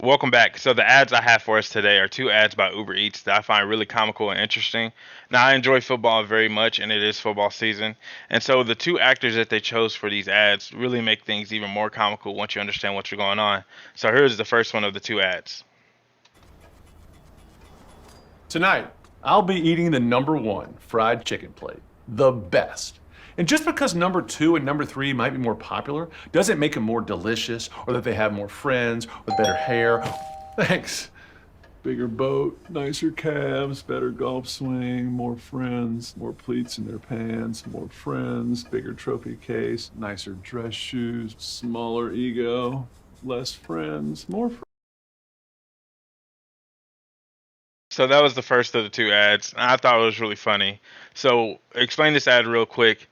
Welcome back. So the ads I have for us today are two ads by Uber Eats that I find really comical and interesting. Now I enjoy football very much, and it is football season. And so the two actors that they chose for these ads really make things even more comical once you understand what's going on. So here's the first one of the two ads. Tonight, I'll be eating the #1 fried chicken plate, the best. And just because #2 and #3 might be more popular doesn't make them more delicious or that they have more friends with better hair. Thanks. Bigger boat, nicer cabs, better golf swing, more friends, more pleats in their pants, more friends, bigger trophy case, nicer dress shoes, smaller ego, less friends, more friends. So that was the first of the two ads. And I thought it was really funny. So explain this ad real quick.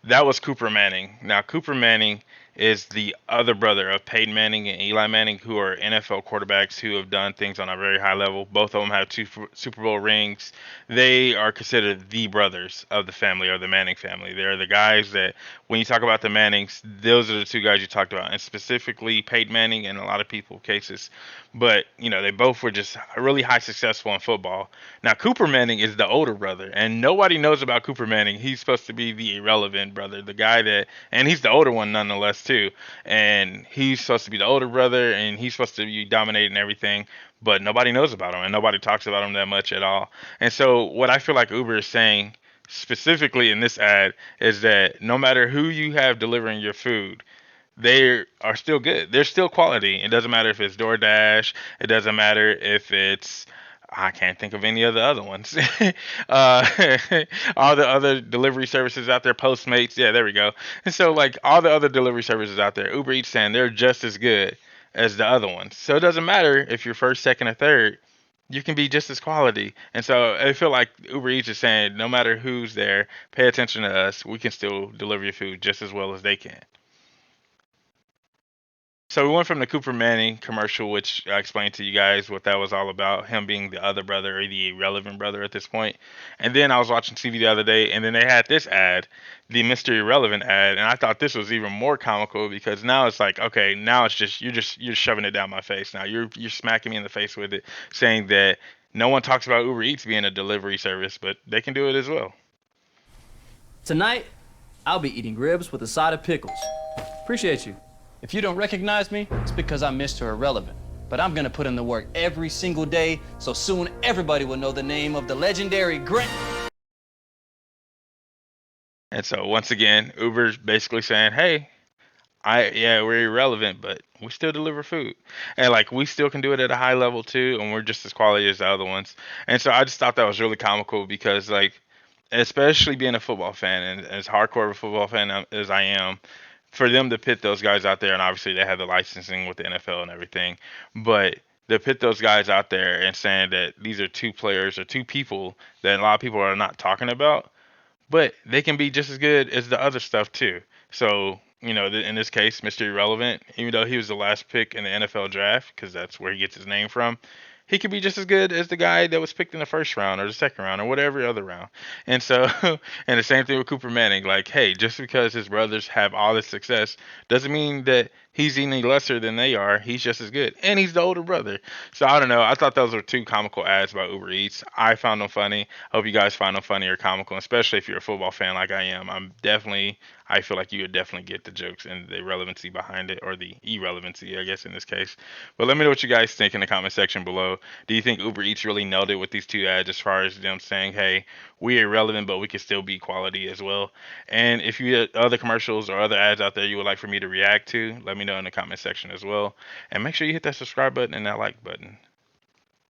That was Cooper Manning. Now, Cooper Manning is the other brother of Peyton Manning and Eli Manning, who are NFL quarterbacks who have done things on a very high level. Both of them have two Super Bowl rings. They are considered the brothers of the family, or the Manning family. They're the guys that, when you talk about the Mannings, those are the two guys you talked about, and specifically Peyton Manning in a lot of people cases. But, they both were just really high successful in football. Now, Cooper Manning is the older brother, and nobody knows about Cooper Manning. He's supposed to be the irrelevant brother, the guy that, and he's the older one nonetheless too. And he's supposed to be the older brother, and he's supposed to be dominating everything, but nobody knows about him, and nobody talks about him that much at all. And so, what I feel like Uber is saying specifically in this ad is that no matter who you have delivering your food, they are still good. They're still quality. It doesn't matter if it's DoorDash. It doesn't matter if it's, I can't think of any of the other ones. uh, all the other delivery services out there, Postmates. Yeah, there we go. And so, like, all the other delivery services out there, Uber Eats saying they're just as good as the other ones. So it doesn't matter if you're first, second, or third. You can be just as quality. And so I feel like Uber Eats is saying no matter who's there, pay attention to us. We can still deliver your food just as well as they can. So we went from the Cooper Manning commercial, which I explained to you guys what that was all about, him being the other brother or the irrelevant brother at this point. And then I was watching TV the other day, and then they had this ad, the Mr. Irrelevant ad, and I thought this was even more comical because now it's like, okay, now it's you're shoving it down my face. Now you're smacking me in the face with it, saying that no one talks about Uber Eats being a delivery service, but they can do it as well. Tonight, I'll be eating ribs with a side of pickles. Appreciate you. If you don't recognize me, it's because I'm Mr. Irrelevant. But I'm gonna put in the work every single day, so soon everybody will know the name of the legendary great. And so once again, Uber's basically saying, hey, yeah, we're irrelevant, but we still deliver food, and like we still can do it at a high level too, and we're just as quality as the other ones. And so I just thought that was really comical because, like, especially being a football fan and as hardcore of a football fan as I am, for them to pit those guys out there, and obviously they have the licensing with the NFL and everything, but to pit those guys out there and saying that these are two players or two people that a lot of people are not talking about, but they can be just as good as the other stuff too. So, in this case, Mr. Irrelevant, even though he was the last pick in the NFL draft, because that's where he gets his name from, he could be just as good as the guy that was picked in the first round or the second round or whatever other round. And so, and the same thing with Cooper Manning. Like, hey, just because his brothers have all this success doesn't mean that he's any lesser than they are. He's just as good, and he's the older brother. So I don't know. I thought those were two comical ads by Uber Eats. I found them funny. Hope you guys find them funny or comical, especially if you're a football fan like I am. I feel like you would definitely get the jokes and the relevancy behind it, or the irrelevancy, I guess, in this case. But let me know what you guys think in the comment section below. Do you think Uber Eats really nailed it with these two ads as far as them saying, hey, we're irrelevant, but we can still be quality as well? And if you had other commercials or other ads out there you would like for me to react to, let me know in the comment section as well. And make sure you hit that subscribe button and that like button.